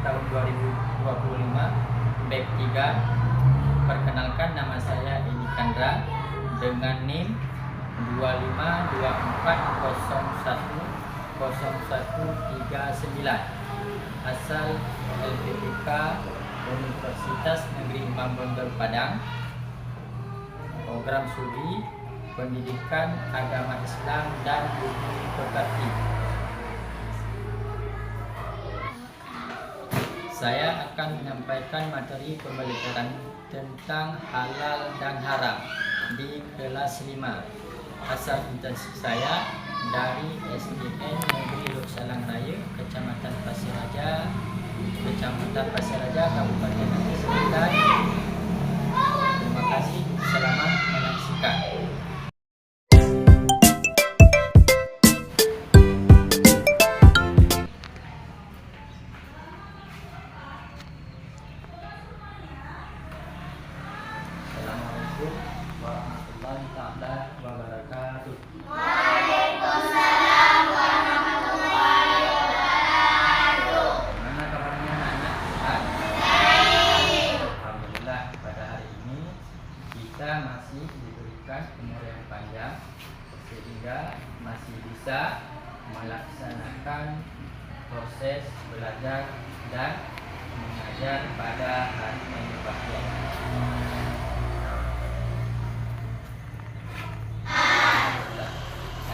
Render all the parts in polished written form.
tahun 2025 BEP 3. Perkenalkan, nama saya Edi Chandra dengan NIM 2524010139, asal LPPK Universitas Negeri Imam Bonjol Padang, program studi Pendidikan Agama Islam dan Budi Pekerti. Saya akan menyampaikan materi pembelajaran tentang halal dan haram di kelas 5. Asal intensif saya dari SDN Negeri Loksalang Raya, Kecamatan Pasir Raja, Kabupaten Negeri Sembilan. Terima kasih, selamat menyaksikan. Assalamualaikum warahmatullahi wabarakatuh. Waalaikumsalam warahmatullahi wabarakatuh. Gimana kabarnya anak-anak? Baik. Alhamdulillah, pada hari ini kita masih diberikan umur yang panjang sehingga masih bisa melaksanakan proses belajar dan mengajar pada hari yang berbahagia.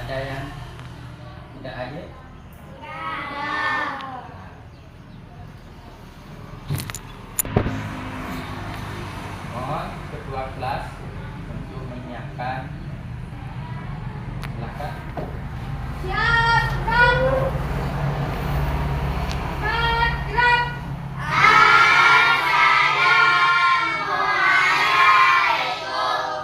Ada yang tidak hadir? Mohon ketua kelas untuk menyiapkan. Silakan. Siap, gerak. Cepat, gerak. Assalamualaikum warahmatullahi wabarakatuh.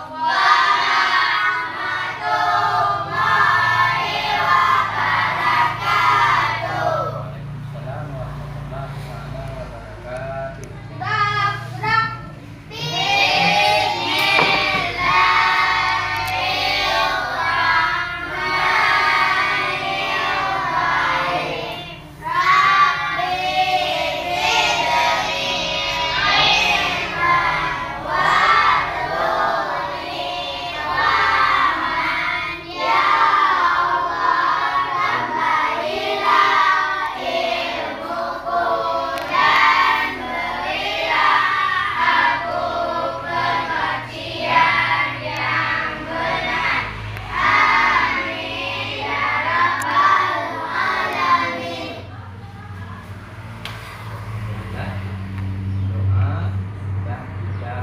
Waalaikumsalam warahmatullahi wabarakatuh. Gerak, gerak. Bismillahirrahmanirrahim. Rabbi zidni ilman warzuqni ilman. Ya Allah, tambahilah ilmuku dan berilah aku pengertian yang benar. Amin ya rabbal alamin. Alhamdulillah, doa yang kita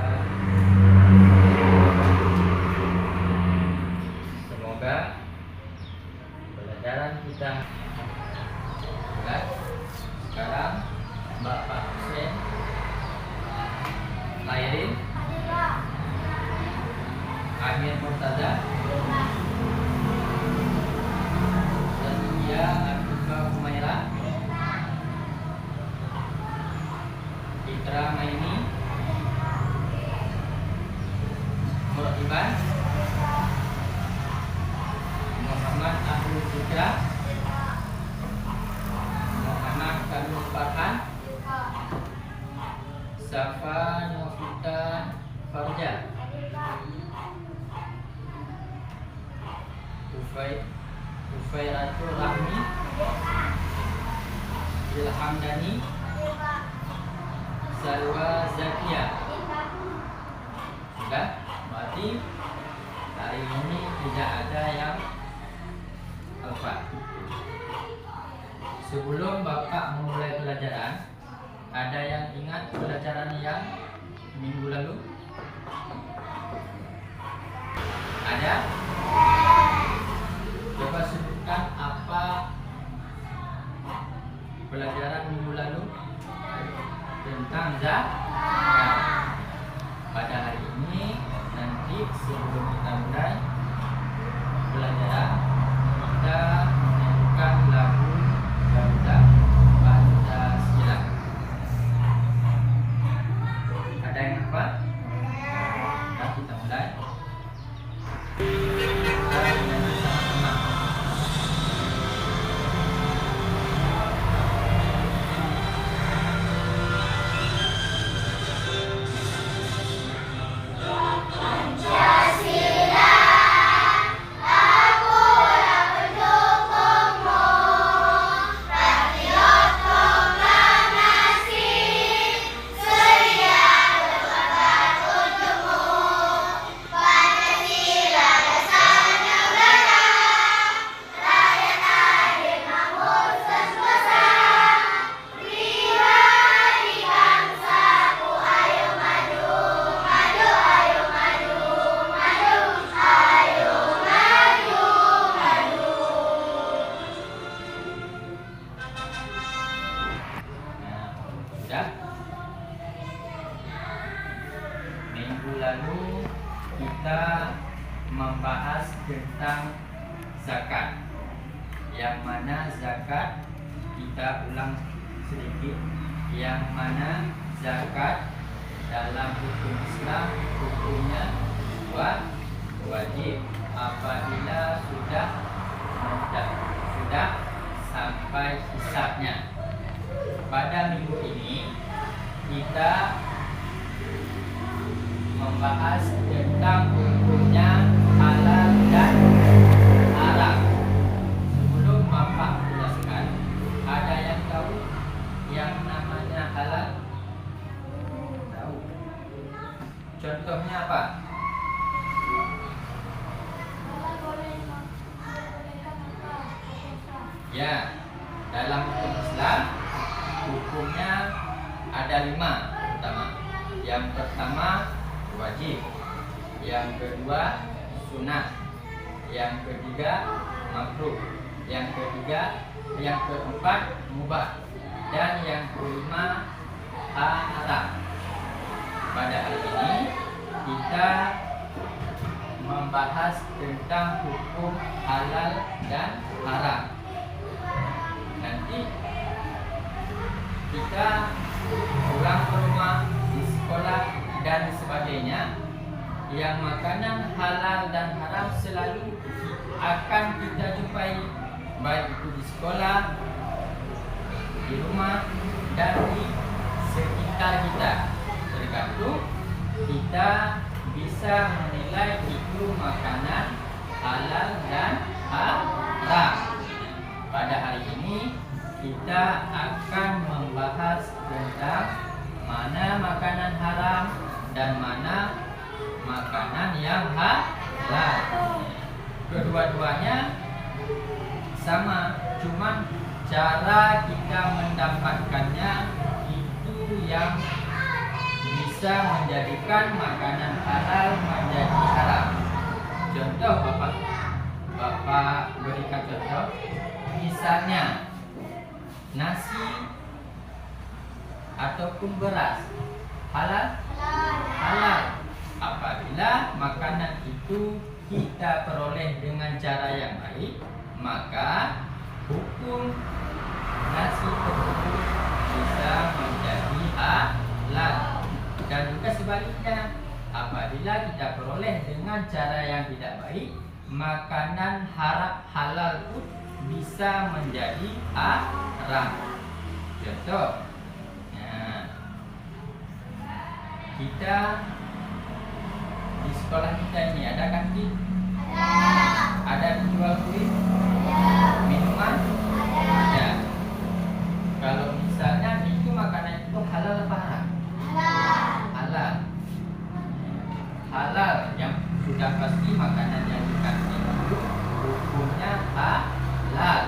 semoga pelajaran kita. Baik, sekarang Bapak Hussein Khairin Amir Murtaza Satria Afifa Humaira Fitra Maini Murtiban Muhammad Abdul Fikra Muhammad Kamil Farhan Safa Novita Farja Ufairatul Rahmi Ilham Dani Salwa Zakia. Sudah, berarti hari ini tidak ada yang alfa. Sebelum Bapak memulai pelajaran, ada yang ingat pelajaran yang minggu lalu? Ada? Coba sebutkan apa pelajaran minggu lalu tentang zakat. Pada hari ini nanti sebelum kita mulai pelajaran, kita menyanyikan lagu Garuda Pancasila. Ada yang hafal? Nah, kita mulai. Kita menyanyi sama-sama. Sudah. Minggu lalu kita membahas tentang zakat, yang mana zakat kita ulang sedikit, yang mana zakat dalam hukum Islam hukumnya wajib apabila sudah sampai hisabnya. Pada minggu ini kita membahas tentang hukumnya halal dan haram. Sebelum Bapak jelaskan, ada yang tahu yang namanya halal? Tahu. Contohnya apa? Ya, dalam hukum Islam hukumnya ada 5 pertama. Yang pertama wajib, yang kedua sunnah, yang ketiga makruh, yang keempat mubah, dan yang kelima haram. Pada hari ini kita membahas tentang hukum halal dan haram. Nanti kita pulang ke rumah, di sekolah dan sebagainya, yang makanan halal dan haram selalu akan kita jumpai, baik itu di sekolah, di rumah, dan di sekitar kita. Tergantung kita bisa menilai itu makanan halal dan haram. Pada hari ini kita akan membahas tentang mana makanan haram dan mana makanan yang halal. Kedua-duanya sama, cuman cara kita mendapatkannya itu yang bisa menjadikan makanan halal menjadi haram. Contoh Bapak berikan contoh. Misalnya nasi ataupun beras halal apabila makanan itu kita peroleh dengan cara yang baik, maka hukum nasi tersebut bisa menjadi halal. Dan juga sebaliknya, apabila kita peroleh dengan cara yang tidak baik, makanan halal pun bisa menjadi haram. Contoh, kita di sekolah kita ini ada kantin? Ada penjual kuih? Minuman? Ada. Kalau misalnya itu makanan itu halal apa haram? Halal. Halal yang sudah pasti makanan yang di kantin itu hukumnya halal,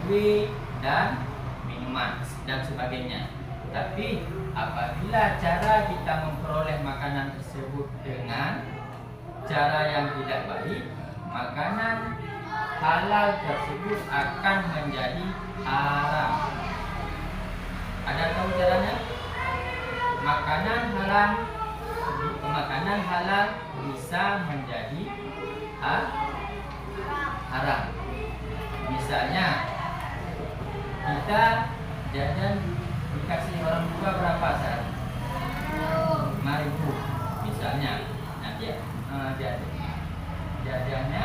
kue dan minuman dan sebagainya. Tapi apabila cara kita memperoleh makanan tersebut dengan cara yang tidak baik, makanan halal tersebut akan menjadi haram. Ada tahu caranya? Makanan halal bisa menjadi haram. Misalnya kita jajan dikasih orang tua berapa saat? 5.000 misalnya. Nanti jajannya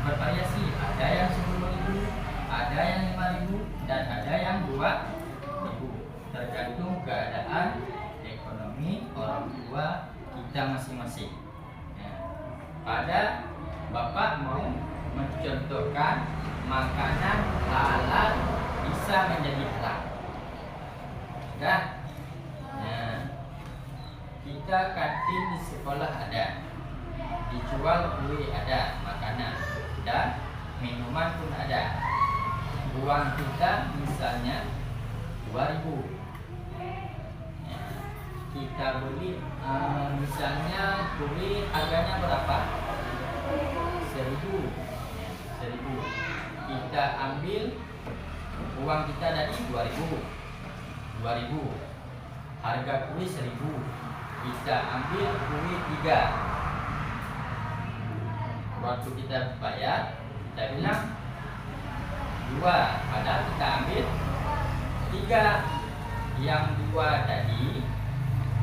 bervariasi, ada yang 10.000, ada yang 5.000, dan ada yang 2.000, tergantung keadaan ekonomi orang tua kita masing-masing. Pada Bapak mau mencontohkan makanan halal bisa menjadi haram. Dan kita kantin di sekolah ada, dijual kue ada, makanan dan minuman pun ada. Uang kita misalnya 2.000, kita beli misalnya kue harganya berapa? 1.000. Kita ambil uang kita dari 2.000. harga kue 1.000, kita ambil kue 3. Waktu kita bayar, kita bilang 2, padahal kita ambil 3. Yang 2 tadi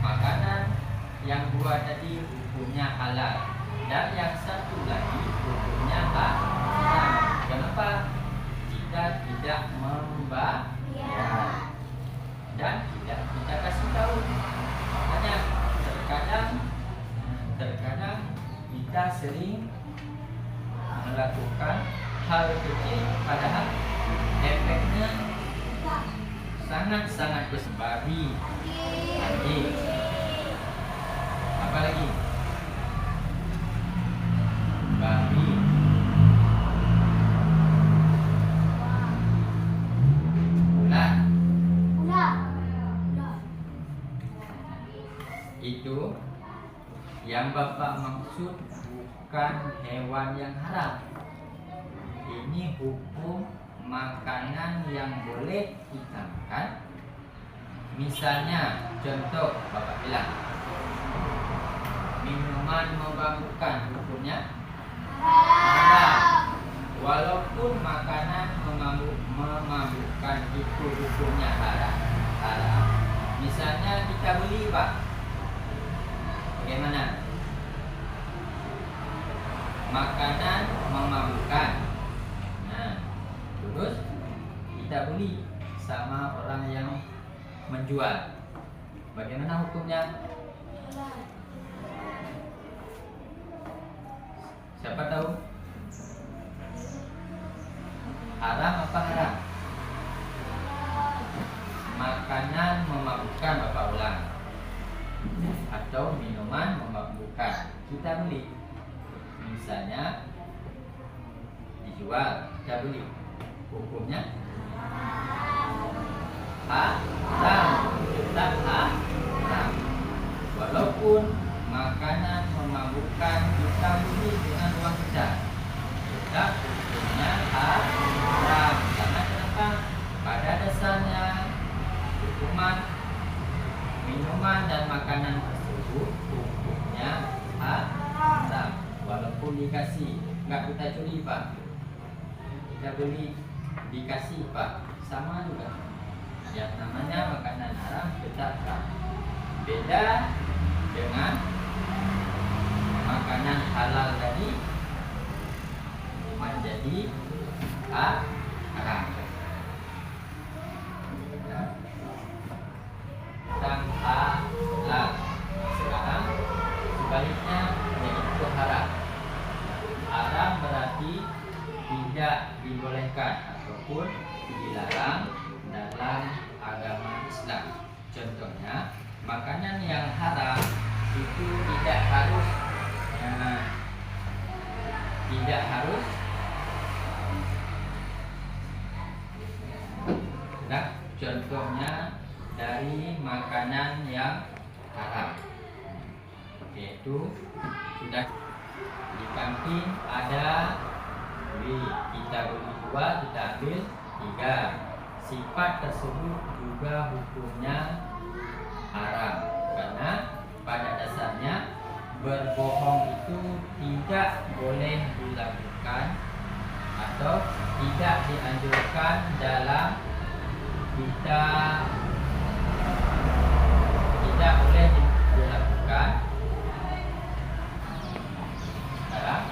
makanan, yang 2 tadi hukumnya halal, dan yang satu lagi hukumnya haram. Kenapa? Kita tidak membayar dan tidak kita kasih tahu. Makanya terkadang kita sering melakukan hal kecil padahal efeknya sangat-sangat besar. Babi, anjing, apa lagi? Babi, ular. Itu yang Bapak maksud bukan hewan yang haram. Ini hukum makanan yang boleh kita makan. Misalnya, contoh Bapak bilang minuman memabukkan, hukumnya haram. Walaupun makanan memabukkan itu hukumnya haram. Misalnya kita beli, Pak, bagaimana? Makanan memabukkan. Nah, terus kita beli sama orang yang menjual, bagaimana hukumnya? Siapa tahu? Haram apa haram? Makanan memabukkan, Bapak ulang, atau minuman memabukkan, kita beli. Misalnya dijual, kita beli, hukumnya haram, tetap haram. Walaupun makanan memabukkan kita beli dengan uang kita, tetap hukumnya haram. Karena kenapa? Pada dasarnya hukuman minuman dan makanan tersebut hukumnya haram. Walaupun dikasih, nggak kita curi, Pak, kita beli dikasih, Pak, sama juga. Yang namanya makanan haram tetap haram. Beda dengan makanan halal tadi menjadi haram. Tentang halal. Sekarang sebaliknya yaitu haram. Haram berarti tidak dibolehkan ataupun dilarang dalam agama Islam. Contohnya, makanan yang haram itu tidak harus contohnya dari makanan yang haram, yaitu sudah di kantin ada kita beli 2, kita ambil 3. Sifat tersebut juga hukumnya haram, karena pada dasarnya berbohong itu tidak boleh dilakukan atau tidak dianjurkan dalam kita, tidak boleh dilakukan dalam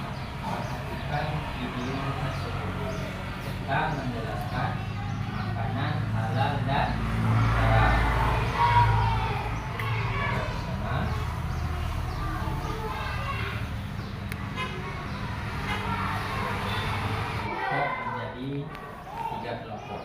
melakukan video tersebut. Kita menjelaskan makanan halal dan haram. Menjadi 3 kelompok.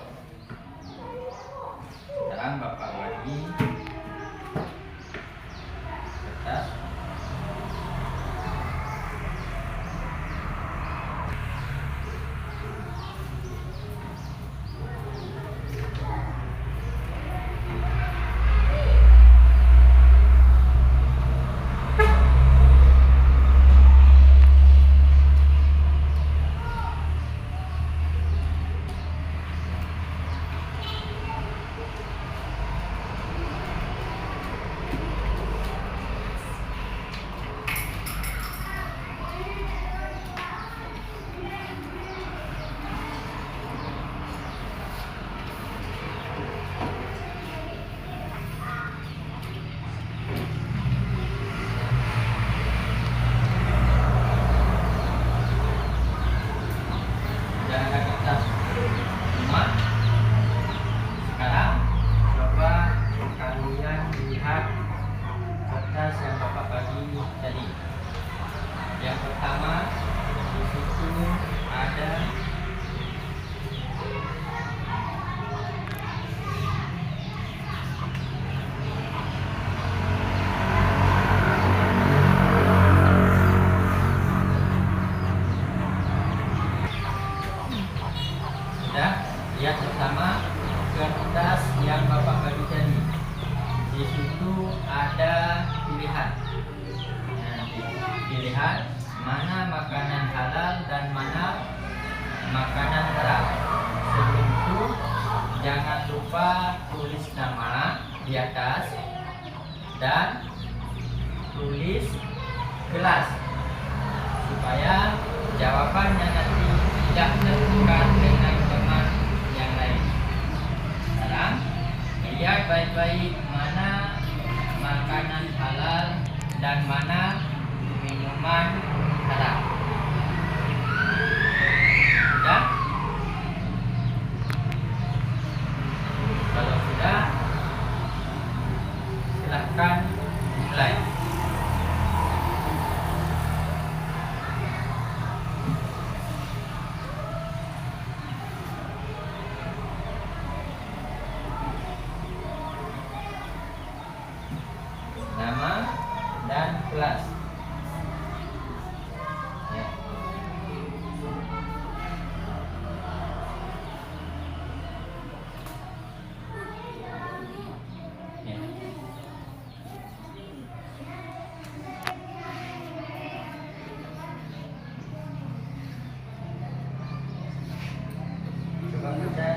Di situ ada pilihan. Nah, pilihan mana makanan halal dan mana makanan haram. Sebelum itu jangan lupa tulis nama di atas dan tulis kelas supaya jawabannya nanti tidak tertukar dengan teman yang lain. Sekarang lihat baik-baik mana makanan halal dan mana minuman haram. Sudah? Kalau sudah, silahkan mulai. Nama dan kelas. Ya. Ya. Coba baca.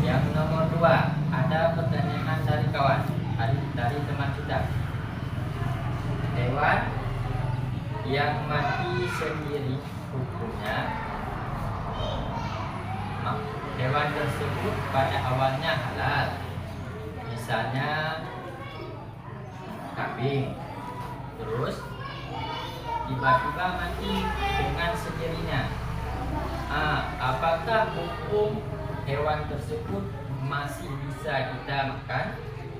Yang nomor 2, ada pertanyaan dari kawan, dari teman kita. Hewan yang mati sendiri hukumnya. Hewan tersebut pada awalnya halal, misalnya kambing, terus tiba-tiba mati dengan sendirinya. Apakah hukum hewan tersebut masih bisa kita makan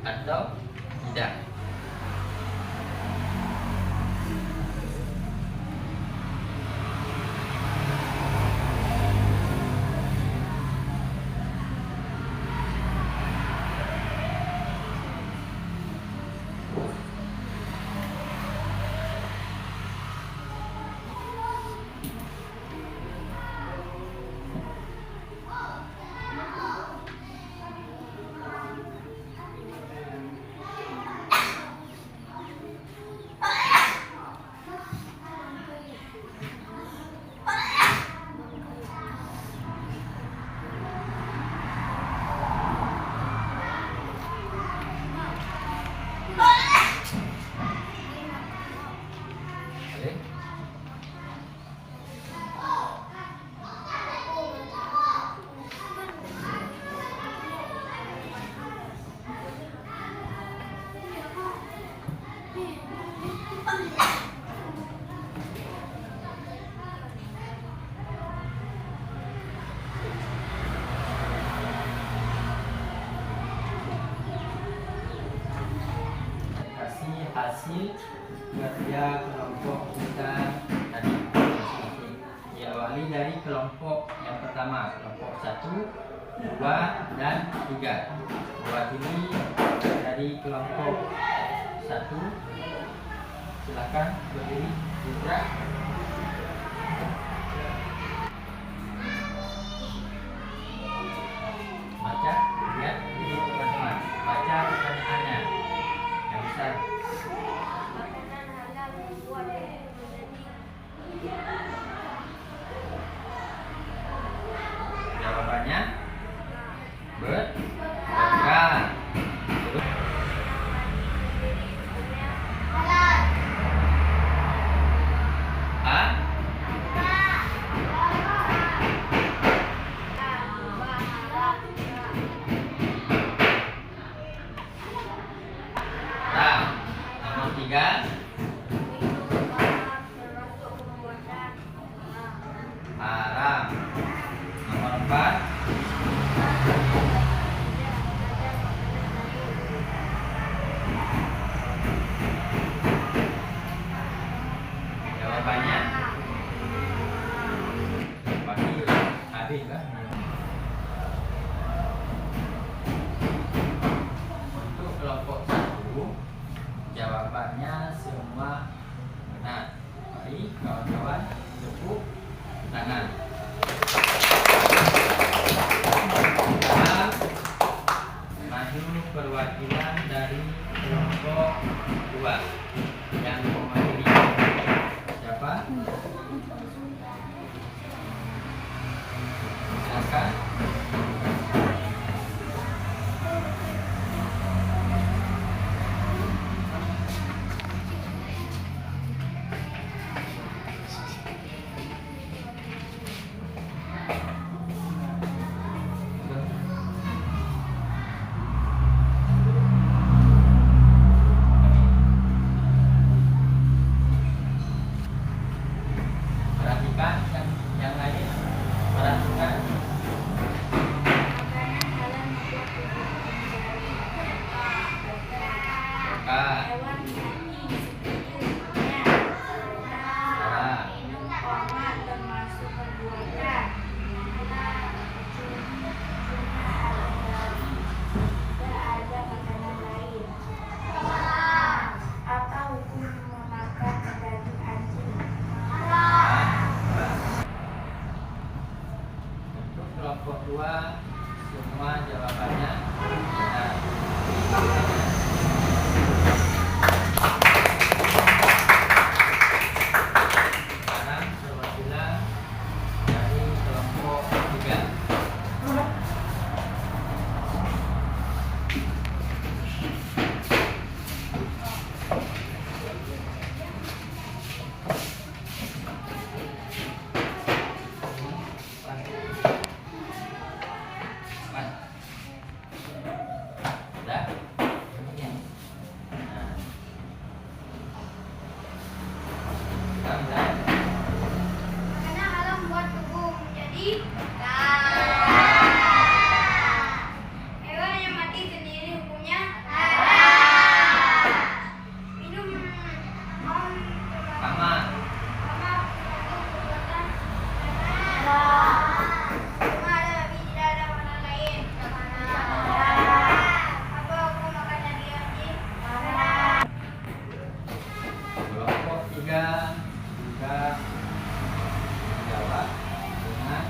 atau tidak? Boleh? Kasih hasil kerja kelompok kita tadi masing-masing. Diawali dari kelompok yang pertama, kelompok 1, 2, dan 3. Buat ini dari kelompok 1, silakan berdiri bergerak. Baca, lihat ini teman-teman. Baca pertanyaannya yang besar. Jawabannya benar. A. Ta. Nomor 3. Haram. Nomor 4. Jawabannya pasti habis kan? Untuk kelompok 1, jawabannya semua benar. Mari kawan-kawan tepuk tangan. kedua yang mewakili siapa? Silakan. Perhatikan yang lain. Perhatikan. Makanan halal membuat tubuh menjadi Kak. hewan mati seperti umumnya. Sarah. Minum obat termasuk perbuatan. Cuma tidak ada makanan lain. Apa hukum memakan daging anjing? Untuk kelompok 2 semua jawabannya benar. Sekarang perwakilan dari kelompok 3. Sudah? Nah. Sekarang mulai. Makanan halal membuat tubuh menjadi hewan yang mati sendiri hukumnya minum Sama. cuma ada tapi tidak ada makanan lain. Apa hukum makan daging anjing? Kelompok 3 juga menjawab dengan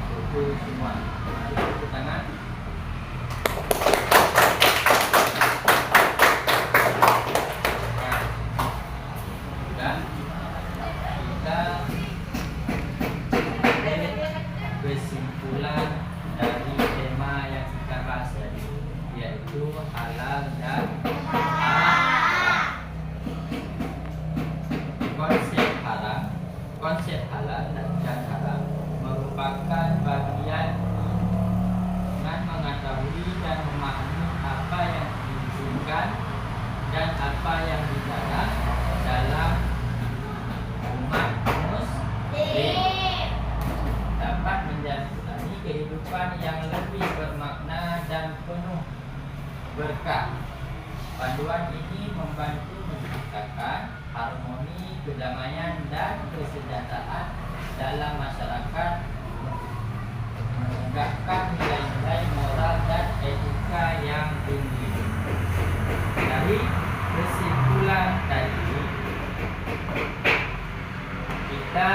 betul semua. Mari tepuk tangan. Dan kita ambil kesimpulan dari tema yang kita bahas tadi, yaitu halal dan haram. Konsep halal dan haram merupakan bagian dengan mengetahui dan memahami apa yang diizinkan dan apa yang dilarang dalam umat muslim, dapat menjalani kehidupan yang lebih bermakna dan penuh berkah. Panduan ini membantu menciptakan harmoni, kedamaian, dan kesejahteraan dalam masyarakat, menegakkan nilai-nilai moral dan etika yang tinggi. Dari kesimpulan tadi, kita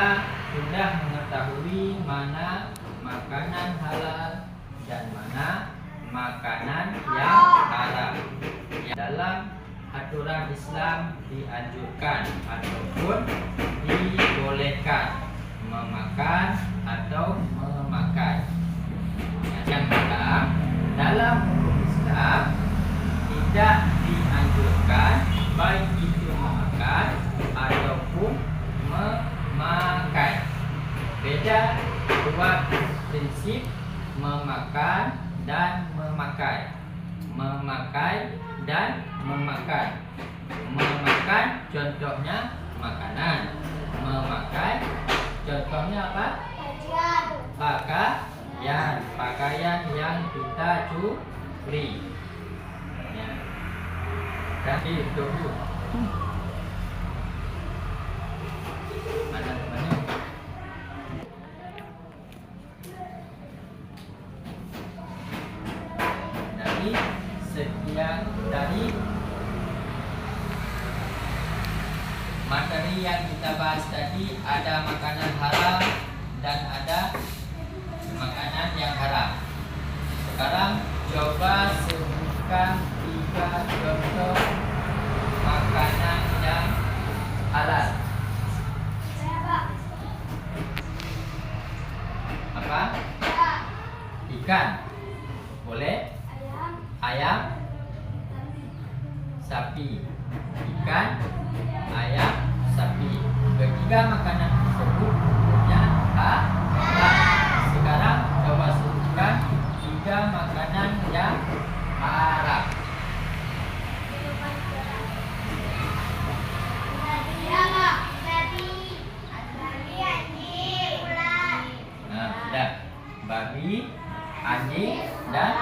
sudah mengetahui mana makanan halal dan mana makanan yang haram. Dalam aturan Islam dianjurkan ataupun dibolehkan memakan atau memakai. Yang kedua, dalam hukum Islam tidak dianjurkan baik itu memakan ataupun memakai. Beda dua prinsip memakan dan memakai. Memakai dan memakan. Memakan contohnya makanan. Memakai contohnya apa? Pakaian yang kita curi. Ya. Jadi itu mana temannya? Dari materi yang kita bahas tadi, ada makanan halal dan ada makanan yang haram. Sekarang coba sebutkan 3 Ikan. Boleh? Ayam. Sapi. Ikan, ayam, sapi. Ketiga makanan tersebut punya halal. Sekarang coba sebutkan 3 makanan yang haram. Nah, sudah. Babi, anjing, dan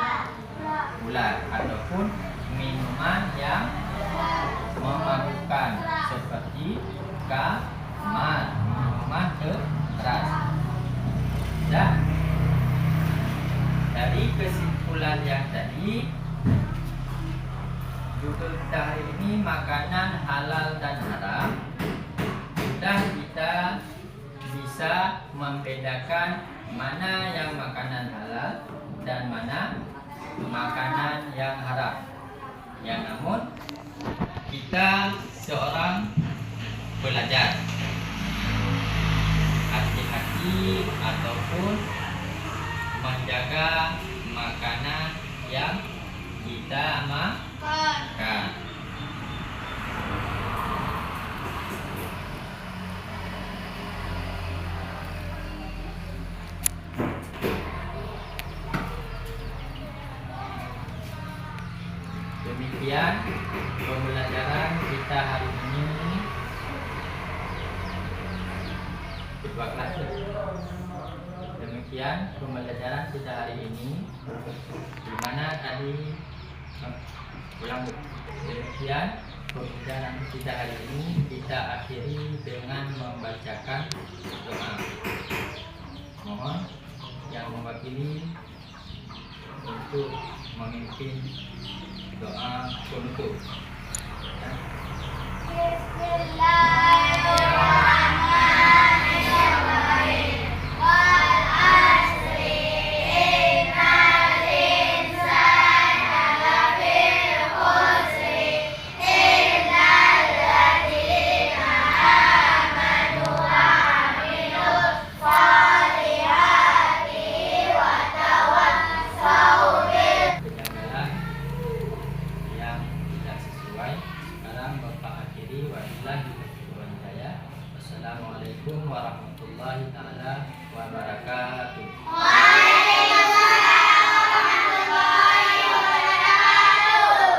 ular ataupun minuman yang memabukkan seperti kamar, minuman keras. Dan dari kesimpulan yang tadi, judul kita hari ini makanan halal dan haram. Sudah kita bisa membedakan mana yang makanan halal dan mana makanan yang haram. Yang namun kita seorang belajar hati-hati ataupun menjaga makanan yang kita makan. Demikian pembelajaran kita hari ini. Kedua kelas. Demikian pembelajaran kita hari ini, di mana tadi ulang. Demikian pembelajaran kita hari ini, kita akhiri dengan membacakan doa. Mohon yang mewakili untuk memimpin doa penutup. Bismillahirrahmanirrahim. Wal asri innal insana lafi khusri illal ladzina amanu wa amilus sholihati wa tawassaw bil Kejanggalan yang tidak sesuai sekarang Bapak akhiri. Wabillahi taufiq wal hidayah. Wassalamualaikum warahmatullahi taala wabarakatuh. Waalaikumsalam warahmatullahi wabarakatuh.